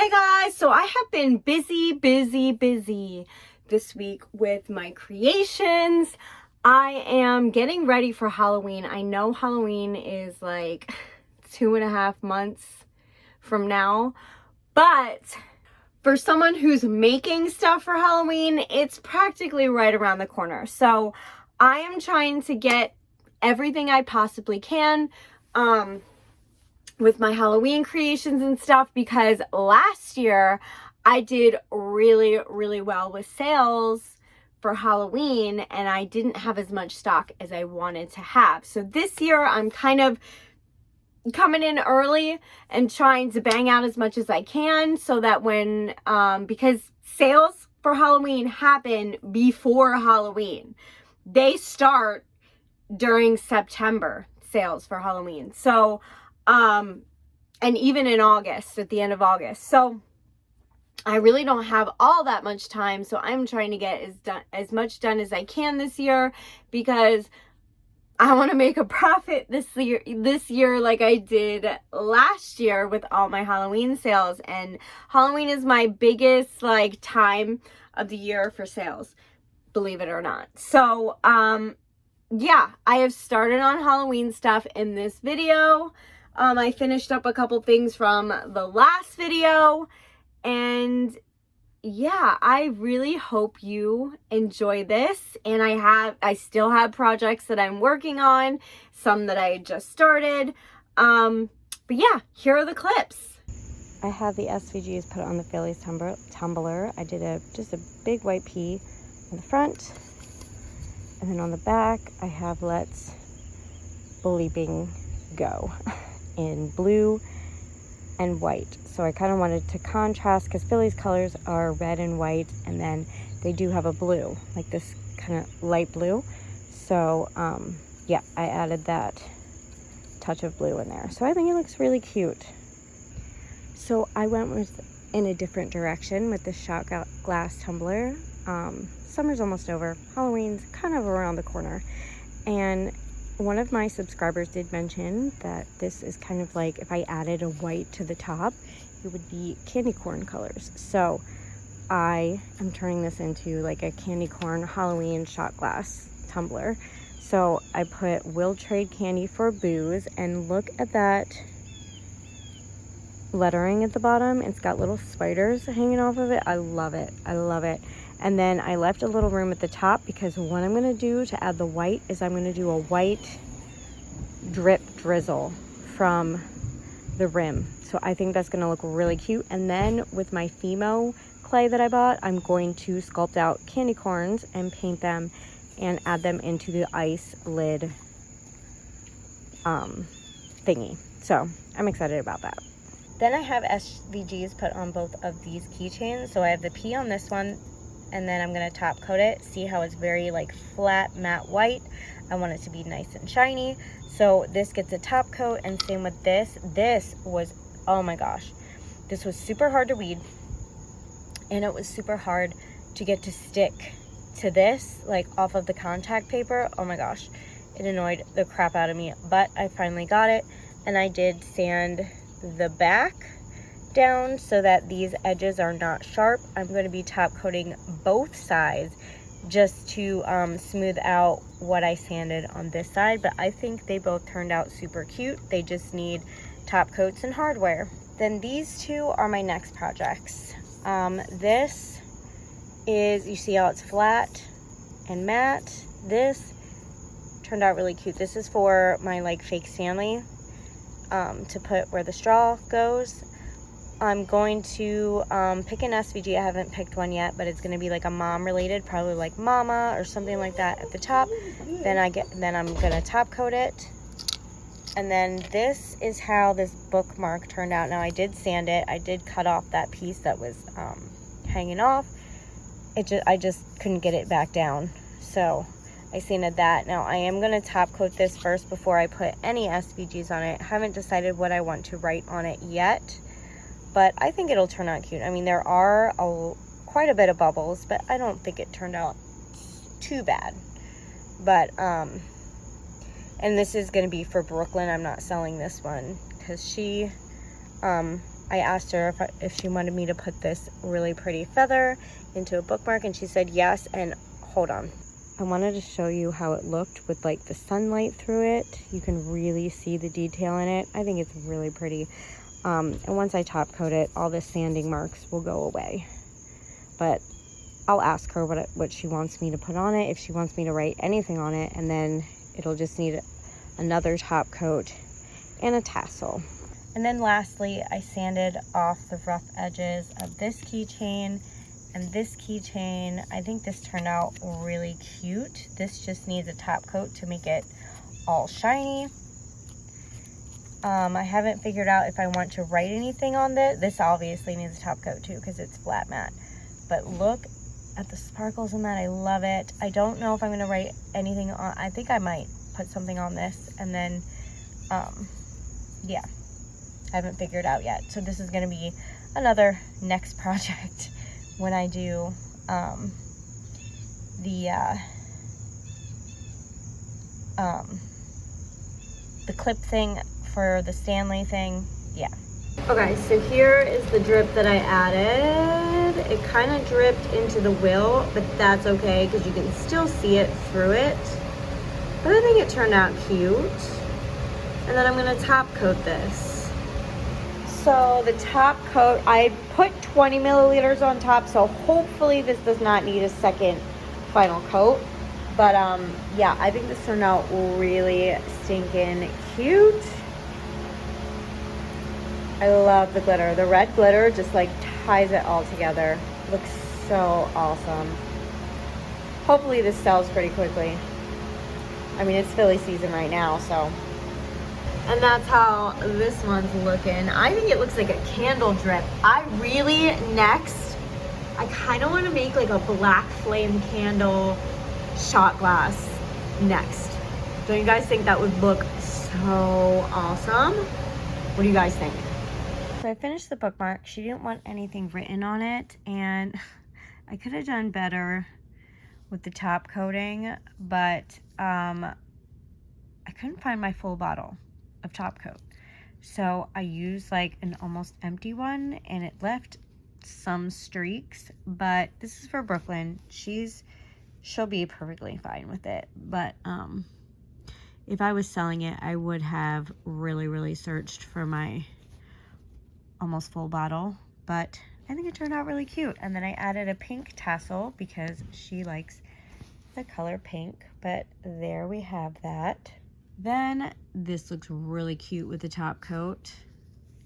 Hey guys, so I have been busy this week with my creations. I am getting ready for Halloween. I know Halloween is like 2.5 months from now, but for someone who's making stuff for Halloween, it's practically right around the corner. So I am trying to get everything I possibly can with my Halloween creations and stuff, because last year I did really well with sales for Halloween and I didn't have as much stock as I wanted to have. So this year I'm kind of coming in early and trying to bang out as much as I can, so that when because sales for Halloween happen before Halloween. They start during September, sales for Halloween. So and even in August, at the end of August. So I really don't have all that much time. So I'm trying to get as much done as I can this year, because I want to make a profit this year like I did last year with all my Halloween sales. And Halloween is my biggest like time of the year for sales, believe it or not. So yeah, I have started on Halloween stuff in this video. I finished up a couple things from the last video, and yeah, I really hope you enjoy this. And I still have projects that I'm working on, some that I just started. But yeah, here are the clips. I have the SVGs put on the Phillies tumbler. I did just a big white P on the front, and then on the back I have Let's Bleeping Go in blue and white. So I kind of wanted to contrast, because Philly's colors are red and white, and then they do have a blue, like this kind of light blue. So yeah, I added that touch of blue in there. So I think it looks really cute. So I went in a different direction with the shot glass tumbler. Summer's almost over. Halloween's kind of around the corner. And one of my subscribers did mention that this is kind of like if I added a white to the top, it would be candy corn colors. So I am turning this into like a candy corn Halloween shot glass tumbler. So I put "Will trade candy for booze," and look at that lettering at the bottom. It's got little spiders hanging off of it. I love it. I love it. And then I left a little room at the top, because what I'm going to do to add the white is I'm going to do a white drip drizzle from the rim. So I think that's going to look really cute. And then with my Fimo clay that I bought, I'm going to sculpt out candy corns and paint them and add them into the ice lid thingy. So I'm excited about that. Then I have SVGs put on both of these keychains. So I have the P on this one, and then I'm going to top coat it. See how it's very like flat matte white? I want it to be nice and shiny. So this gets a top coat, and same with this. This was, oh my gosh, this was super hard to weed, and it was super hard to get to stick to this, like off of the contact paper. Oh my gosh, it annoyed the crap out of me, but I finally got it. And I did sand the back down so that these edges are not sharp. I'm going to be top coating both sides just to smooth out what I sanded on this side, but I think they both turned out super cute. They just need top coats and hardware. Then these two are my next projects. This is, you see how it's flat and matte. This turned out really cute. This is for my like fake Stanley to put where the straw goes. I'm going to pick an SVG. I haven't picked one yet, but it's going to be like a mom related, probably like mama or something like that at the top. Then I'm going to top coat it. And then this is how this bookmark turned out. Now I did sand it. I did cut off that piece that was hanging off. I just couldn't get it back down. So I sanded that. Now I am going to top coat this first before I put any SVGs on it. I haven't decided what I want to write on it yet, but I think it'll turn out cute. I mean, there are quite a bit of bubbles, but I don't think it turned out too bad. But and this is going to be for Brooklyn. I'm not selling this one because she I asked her if she wanted me to put this really pretty feather into a bookmark, and she said yes. And hold on, I wanted to show you how it looked with like the sunlight through it. You can really see the detail in it. I think it's really pretty. And once I top coat it, all the sanding marks will go away. But I'll ask her what she wants me to put on it, if she wants me to write anything on it, and then it'll just need another top coat and a tassel. And then lastly, I sanded off the rough edges of this keychain and this keychain. I think this turned out really cute. This just needs a top coat to make it all shiny. I haven't figured out if I want to write anything on this. This obviously needs a top coat too because it's flat matte. But look at the sparkles in that. I love it. I don't know if I'm going to write anything on. I think I might put something on this, and then yeah, I haven't figured out yet. So this is going to be another next project when I do the clip thing for the Stanley thing. Yeah. Okay, so here is the drip that I added. It kind of dripped into the wheel, but that's okay because you can still see it through it. But I think it turned out cute. And then I'm gonna top coat this. So the top coat, I put 20 milliliters on top, so hopefully this does not need a second final coat. But yeah, I think this turned out really stinking cute. I love the glitter. The red glitter just like ties it all together. Looks so awesome. Hopefully this sells pretty quickly. I mean, it's Philly season right now, so. And that's how this one's looking. I think it looks like a candle drip. I kind of want to make like a black flame candle shot glass next. Don't you guys think that would look so awesome? What do you guys think? So I finished the bookmark. She didn't want anything written on it, and I could have done better with the top coating, but I couldn't find my full bottle of top coat. So I used like an almost empty one, and it left some streaks, but this is for Brooklyn. She'll be perfectly fine with it. But if I was selling it, I would have really searched for my almost full bottle, but I think it turned out really cute. And then I added a pink tassel because she likes the color pink, but there we have that. Then this looks really cute with the top coat.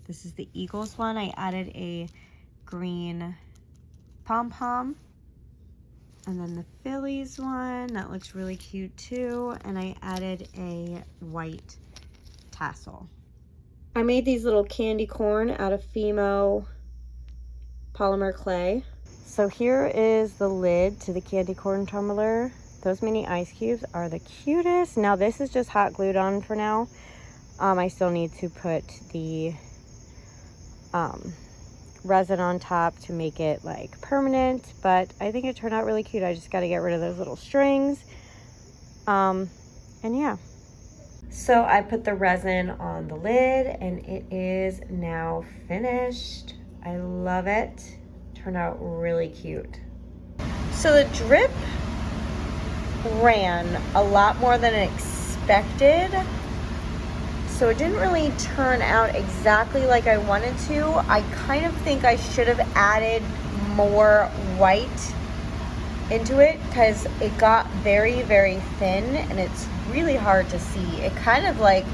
This is the Eagles one. I added a green pom-pom. And then the Phillies one, that looks really cute too. And I added a white tassel. I made these little candy corn out of Fimo polymer clay. So here is the lid to the candy corn tumbler. Those mini ice cubes are the cutest. Now this is just hot glued on for now. I still need to put the resin on top to make it like permanent, but I think it turned out really cute. I just got to get rid of those little strings. And yeah. So I put the resin on the lid and it is now finished. I love it. Turned out really cute. So the drip ran a lot more than expected. So it didn't really turn out exactly like I wanted to. I kind of think I should have added more white into it because it got very thin and it's really hard to see. It kind of like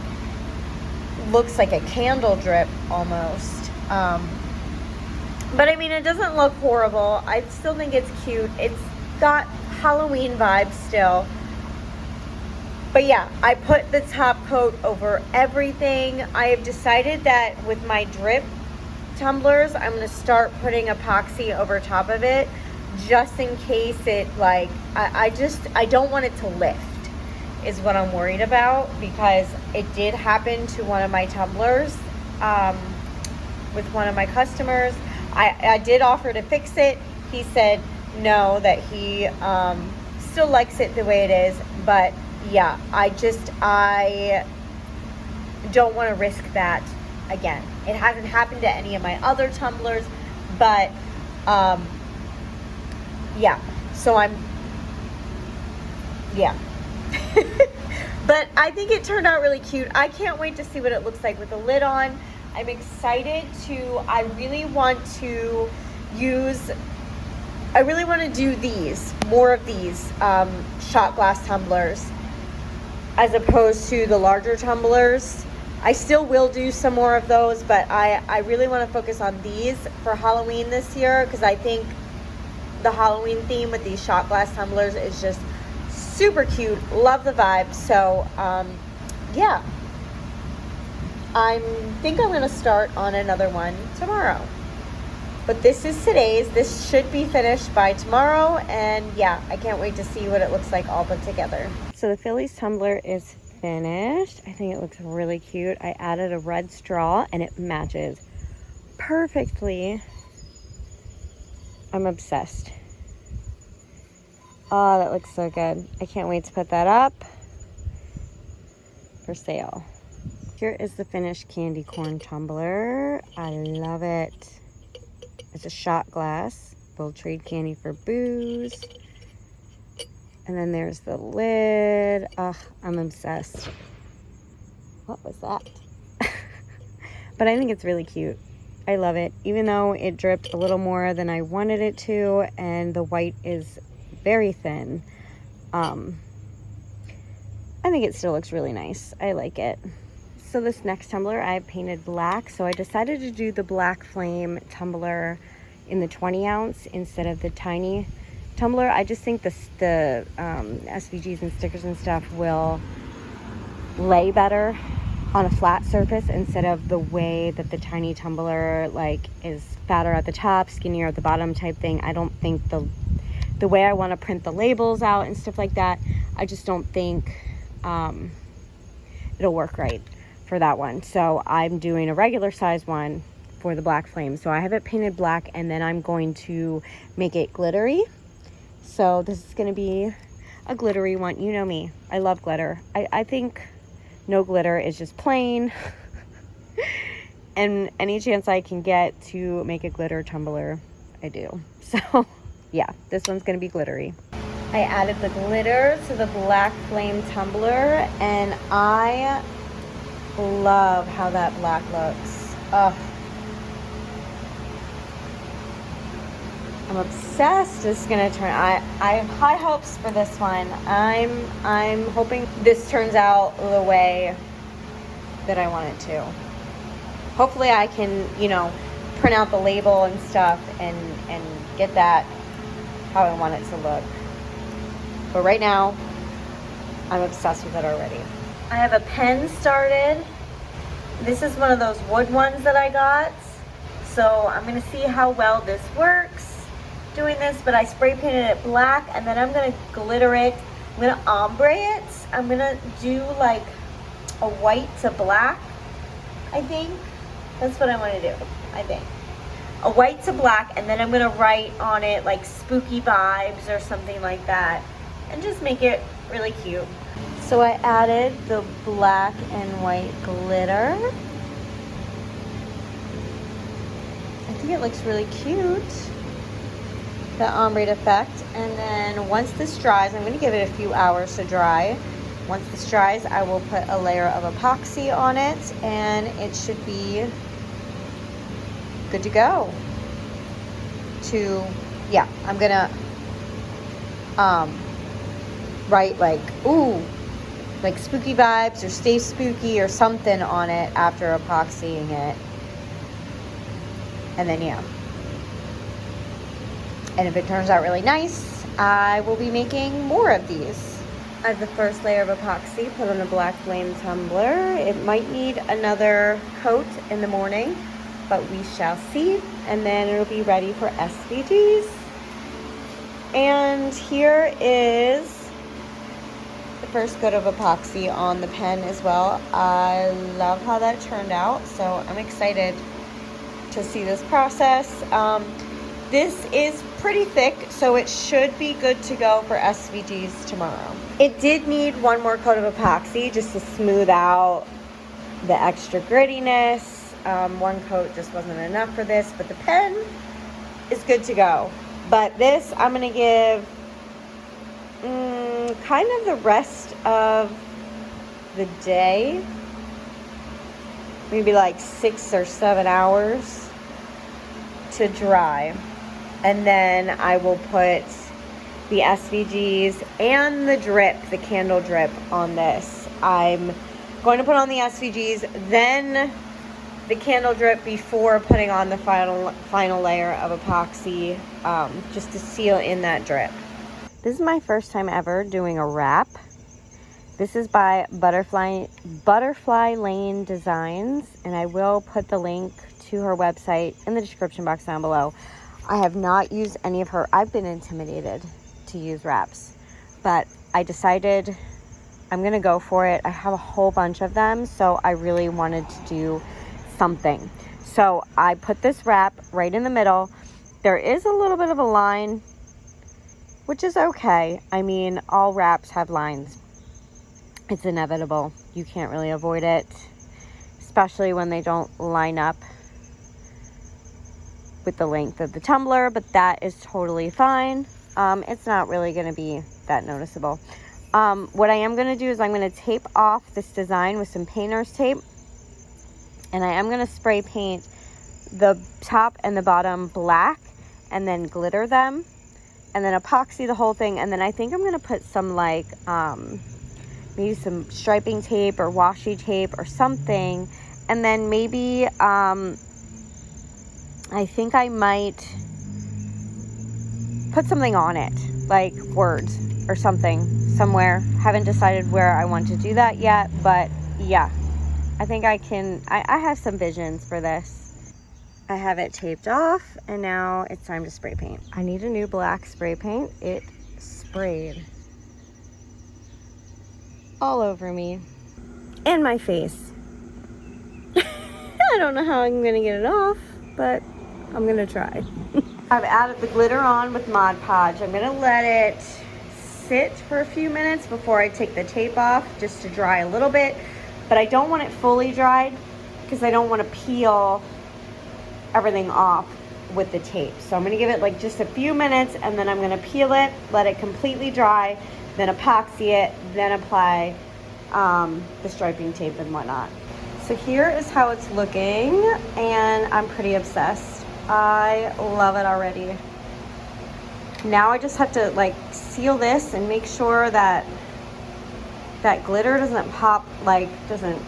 looks like a candle drip almost. But I mean, it doesn't look horrible. I still think it's cute. It's got Halloween vibes still. But yeah, I put the top coat over everything. I have decided that with my drip tumblers, I'm gonna start putting epoxy over top of it just in case it like, I don't want it to lift is what I'm worried about, because it did happen to one of my tumblers with one of my customers. I did offer to fix it. He said no, that he still likes it the way it is, but yeah, I don't want to risk that again. It hasn't happened to any of my other tumblers, but yeah, so yeah. But I think it turned out really cute. I can't wait to see what it looks like with the lid on. I'm excited I really want to do more of these shot glass tumblers as opposed to the larger tumblers. I still will do some more of those, but I really want to focus on these for Halloween this year, because I think the Halloween theme with these shot glass tumblers is just super cute. Love the vibe. So yeah, I think I'm going to start on another one tomorrow. But this is today's. This should be finished by tomorrow. And yeah, I can't wait to see what it looks like all put together. So the Phillies tumbler is finished. I think it looks really cute. I added a red straw and it matches perfectly. I'm obsessed. Oh, that looks so good. I can't wait to put that up for sale. Here is the finished candy corn tumbler. I love it. It's a shot glass. We'll trade candy for booze. And then there's the lid. Oh, I'm obsessed. What was that? But I think it's really cute. I love it. Even though it dripped a little more than I wanted it to, and the white is very thin, I think it still looks really nice. I like it. So this next tumbler I have painted black. So I decided to do the black flame tumbler in the 20 ounce instead of the tiny tumbler. I just think the SVGs and stickers and stuff will lay better on a flat surface instead of the way that the tiny tumbler like is fatter at the top, skinnier at the bottom type thing. I don't think the way I want to print the labels out and stuff like that, I just don't think it'll work right for that one. So I'm doing a regular size one for the black flame. So I have it painted black, and then I'm going to make it glittery. So this is going to be a glittery one. You know me, I love glitter. I think no glitter is just plain. And any chance I can get to make a glitter tumbler, I do. So yeah, this one's going to be glittery. I added the glitter to the black flame tumbler, and I love how that black looks. Oh, I'm obsessed. This is gonna turn. I have high hopes for this one. I'm hoping this turns out the way that I want it to. Hopefully I can, print out the label and stuff and get that how I want it to look. But right now, I'm obsessed with it already. I have a pen started. This is one of those wood ones that I got. So I'm gonna see how well this works doing this, but I spray painted it black, and then I'm gonna glitter it. I'm gonna ombre it. I'm gonna do like a white to black, I think. That's what I wanna do, I think. A white to black, and then I'm gonna write on it like spooky vibes or something like that, and just make it really cute. So I added the black and white glitter. I think it looks really cute, the ombre effect. And then once this dries, I'm going to give it a few hours to dry. Once this dries, I will put a layer of epoxy on it, and it should be good to go. Yeah, I'm going to write like, ooh, like spooky vibes or stay spooky or something on it after epoxying it. And then, yeah. And if it turns out really nice, I will be making more of these. I have the first layer of epoxy put on a black flame tumbler. It might need another coat in the morning, but we shall see. And then it'll be ready for SVGs. And here is the first coat of epoxy on the pen as well. I love how that turned out, so I'm excited to see this process. This is pretty thick, so it should be good to go for SVGs tomorrow. It did need one more coat of epoxy just to smooth out the extra grittiness One coat just wasn't enough for this, but the pen is good to go. But this, I'm going to give kind of the rest of the day, maybe like 6 or 7 hours to dry. And then I will put the SVGs and the drip, the candle drip on this. I'm going to put on the SVGs, then the candle drip before putting on the final layer of epoxy, just to seal in that drip. This is my first time ever doing a wrap. This is by Butterfly Lane Designs, and I will put the link to her website in the description box down below. I have not used any of her. I've been intimidated to use wraps, but I decided I'm gonna go for it. I have a whole bunch of them, so I really wanted to do something. So I put this wrap right in the middle. There is a little bit of a line, which is okay. I mean, all wraps have lines. It's inevitable. You can't really avoid it, especially when they don't line up with the length of the tumbler, but that is totally fine. It's not really going to be that noticeable. What I am going to do is I'm going to tape off this design with some painter's tape, and I am going to spray paint the top and the bottom black and then glitter them and then epoxy the whole thing. And then I think I'm going to put some like maybe some striping tape or washi tape or something, and then maybe I think I might put something on it, like words or something somewhere. Haven't decided where I want to do that yet, but yeah, I think I can. I have some visions for this. I have it taped off, and now it's time to spray paint. I need a new black spray paint. It sprayed all over me and my face. I don't know how I'm gonna get it off, but I'm gonna try. I've added the glitter on with Mod Podge. I'm gonna let it sit for a few minutes before I take the tape off, just to dry a little bit, but I don't want it fully dried because I don't want to peel everything off with the tape. So I'm gonna give it like just a few minutes, and then I'm gonna peel it, let it completely dry, then epoxy it, then apply the striping tape and whatnot. So here is how it's looking, and I'm pretty obsessed. I love it already. Now I just have to like seal this and make sure that that glitter doesn't pop, like doesn't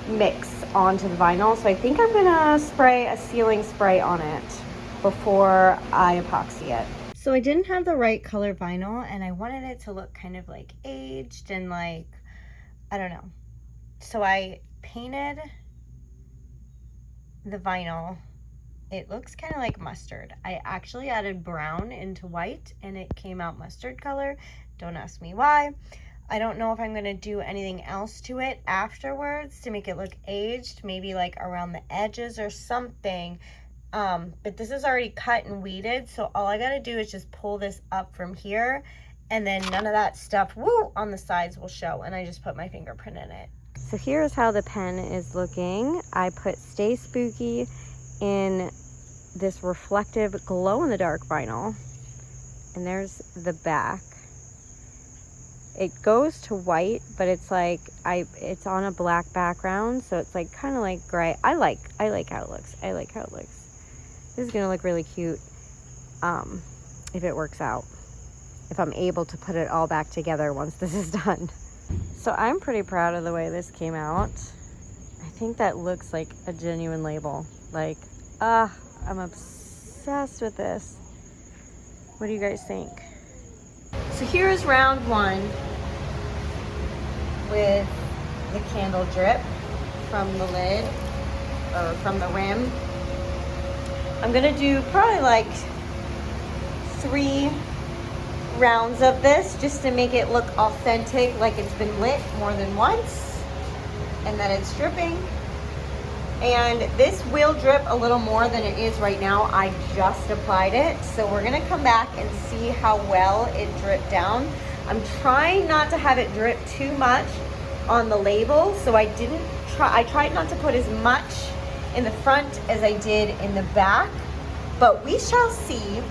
mix onto the vinyl. So I think I'm gonna spray a sealing spray on it before I epoxy it. So I didn't have the right color vinyl, and I wanted it to look kind of like aged and like, I don't know. So I painted the vinyl. It looks kind of like mustard. I actually added brown into white, and it came out mustard color. Don't ask me why. I don't know if I'm going to do anything else to it afterwards to make it look aged, maybe like around the edges or something. But this is already cut and weeded, so all I got to do is just pull this up from here, and then none of that stuff on the sides will show, and I just put my fingerprint in it. So here's how the pen is looking. I put Stay Spooky in this reflective glow-in-the-dark vinyl, and there's the back. It goes to white, but it's like it's on a black background, so it's like kind of like gray. I like how it looks. I like how it looks. This is gonna look really cute if it works out, if I'm able to put it all back together once this is done. So I'm pretty proud of the way this came out. I think that looks like a genuine label. Like, I'm obsessed with this. What do you guys think? So here's round one with the candle drip from the lid, or from the rim. I'm gonna do probably like 3 rounds of this just to make it look authentic, like it's been lit more than once and that it's dripping. And this will drip a little more than it is right now. I just applied it, so we're gonna come back and see how well it dripped down. I'm trying not to have it drip too much on the label, so I didn't I tried not to put as much in the front as I did in the back, but we shall see.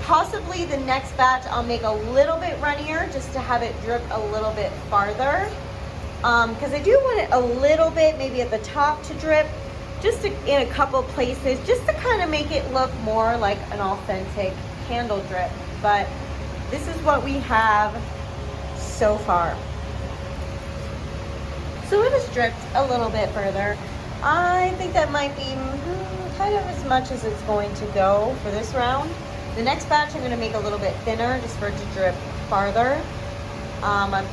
Possibly the next batch I'll make a little bit runnier just to have it drip a little bit farther. Because I do want it a little bit, maybe at the top to drip, just in a couple places, just to kind of make it look more like an authentic candle drip. But this is what we have so far. So it has dripped a little bit further. I think that might be kind of as much as it's going to go for this round. The next batch I'm going to make a little bit thinner just for it to drip farther. I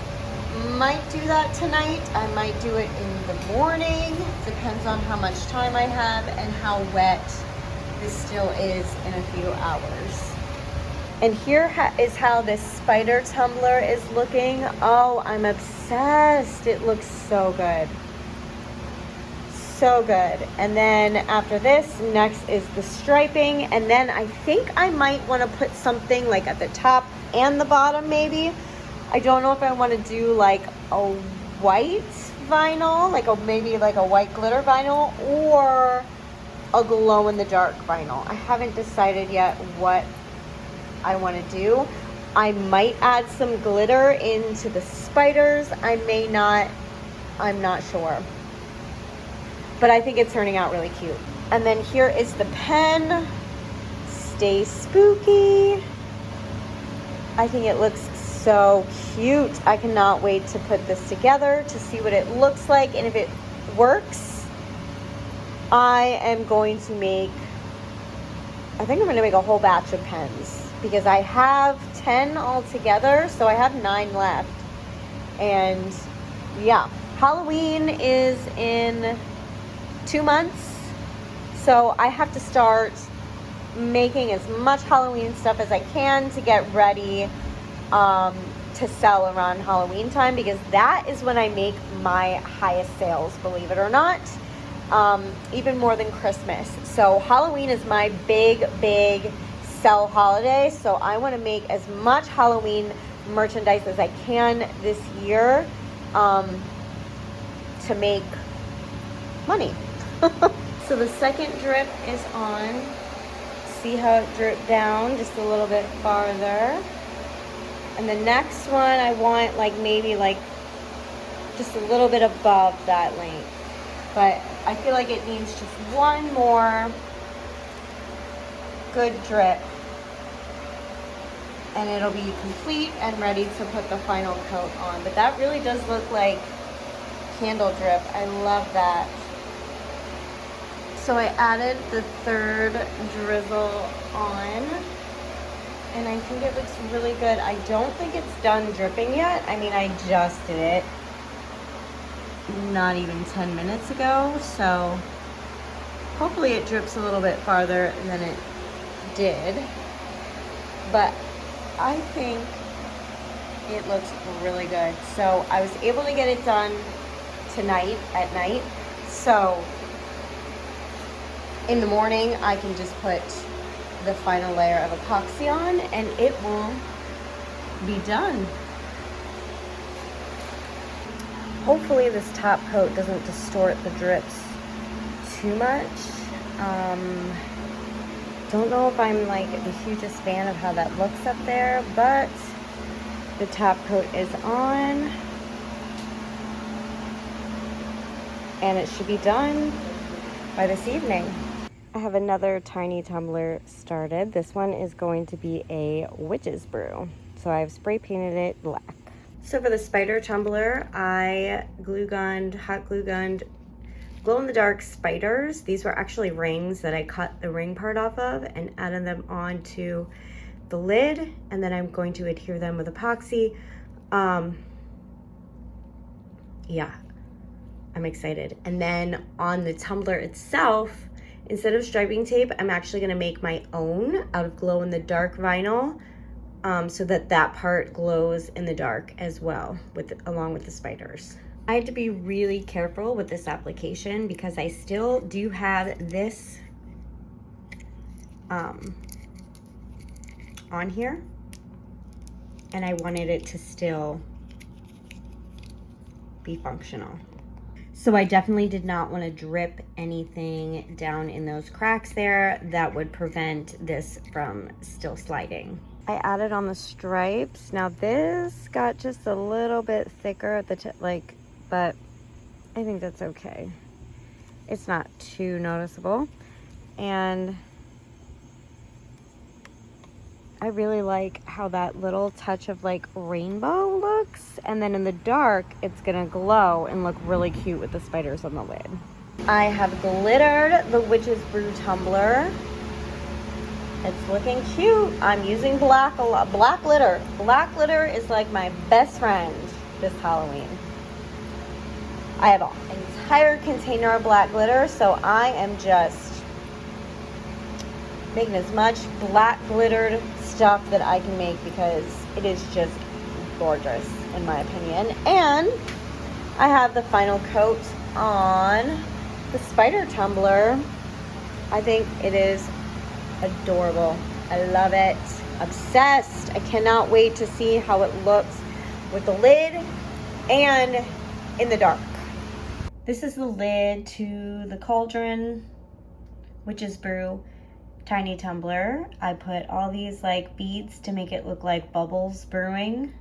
might do that tonight. I might do it in the morning. Depends on how much time I have and how wet this still is in a few hours. And here is how this spider tumbler is looking. Oh, I'm obsessed. It looks so good. So good. And then after this, next is the striping. And then I think I might want to put something like at the top and the bottom maybe. I don't know if I want to do like a white vinyl, maybe like a white glitter vinyl, or a glow in the dark vinyl. I haven't decided yet what I want to do. I might add some glitter into the spiders. I may not. I'm not sure. But I think it's turning out really cute. And then here is the pen. Stay spooky. I think it looks so cute. I cannot wait to put this together to see what it looks like. And if it works, I am going to make, I think I'm going to make a whole batch of pens, because I have 10 altogether, so I have 9 left. And yeah, Halloween is in 2 months, so I have to start making as much Halloween stuff as I can to get ready to sell around Halloween time, because that is when I make my highest sales, believe it or not, even more than Christmas. So Halloween is my big sell holiday, so I want to make as much Halloween merchandise as I can this year to make money. So the second drip is on. See how it dripped down just a little bit farther. And the next one I want maybe just a little bit above that length. But I feel like it needs just one more good drip, and it'll be complete and ready to put the final coat on. But that really does look like candle drip. I love that. So I added the third drizzle on, and I think it looks really good. I don't think it's done dripping yet. I mean, I just did it not even 10 minutes ago, so hopefully it drips a little bit farther than it did. But I think it looks really good. So I was able to get it done tonight at night. So in the morning, I can just put the final layer of epoxy on and it will be done. Hopefully this top coat doesn't distort the drips too much. Don't know if I'm the hugest fan of how that looks up there, but the top coat is on and it should be done by this evening. I have another tiny tumbler started. This one is going to be a witch's brew. So I've spray painted it black. So for the spider tumbler, I hot glue gunned glow in the dark spiders. These were actually rings that I cut the ring part off of and added them onto the lid. And then I'm going to adhere them with epoxy. Yeah, I'm excited. And then on the tumbler itself, instead of striping tape, I'm actually gonna make my own out of glow in the dark vinyl, so that part glows in the dark as well, along with the spiders. I had to be really careful with this application because I still do have this on here, and I wanted it to still be functional. So I definitely did not want to drip anything down in those cracks there. That would prevent this from still sliding. I added on the stripes. Now this got just a little bit thicker at the tip, but I think that's okay. It's not too noticeable. And I really like how that little touch of like rainbow looks. And then in the dark, it's gonna glow and look really cute with the spiders on the lid. I have glittered the Witch's Brew tumbler. It's looking cute. I'm using black a lot. Black glitter. Black glitter is like my best friend this Halloween. I have an entire container of black glitter, so I am just making as much black glittered stuff that I can make because it is just gorgeous in my opinion. And I have the final coat on the spider tumbler. I think it is adorable. I love it. Obsessed. I cannot wait to see how it looks with the lid and in the dark. This is the lid to the cauldron, Witch's Brew tiny tumbler. I put all these like beads to make it look like bubbles brewing.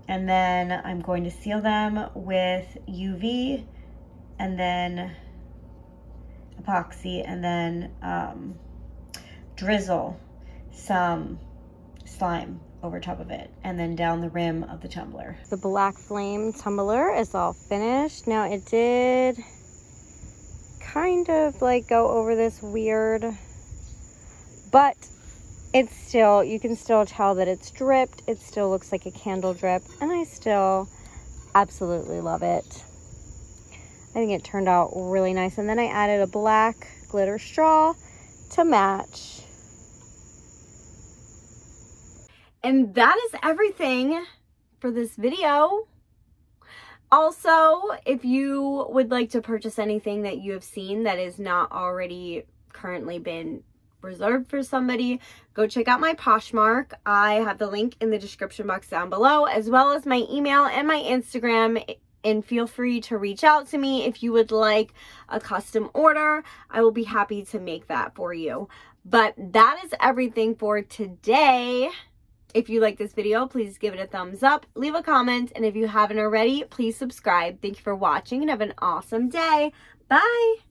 And then I'm going to seal them with UV and then epoxy and then drizzle some slime over top of it and then down the rim of the tumbler. The black flame tumbler is all finished. Now it did kind of like go over this weird, but it's still, you can still tell that it's dripped. It still looks like a candle drip and I still absolutely love it. I think it turned out really nice. And then I added a black glitter straw to match. And that is everything for this video. Also, if you would like to purchase anything that you have seen that is not already currently been reserved for somebody, go check out my Poshmark. I have the link in the description box down below, as well as my email and my Instagram. And feel free to reach out to me if you would like a custom order. I will be happy to make that for you. But that is everything for today. If you like this video, please give it a thumbs up, leave a comment, and if you haven't already, please subscribe. Thank you for watching and have an awesome day. Bye!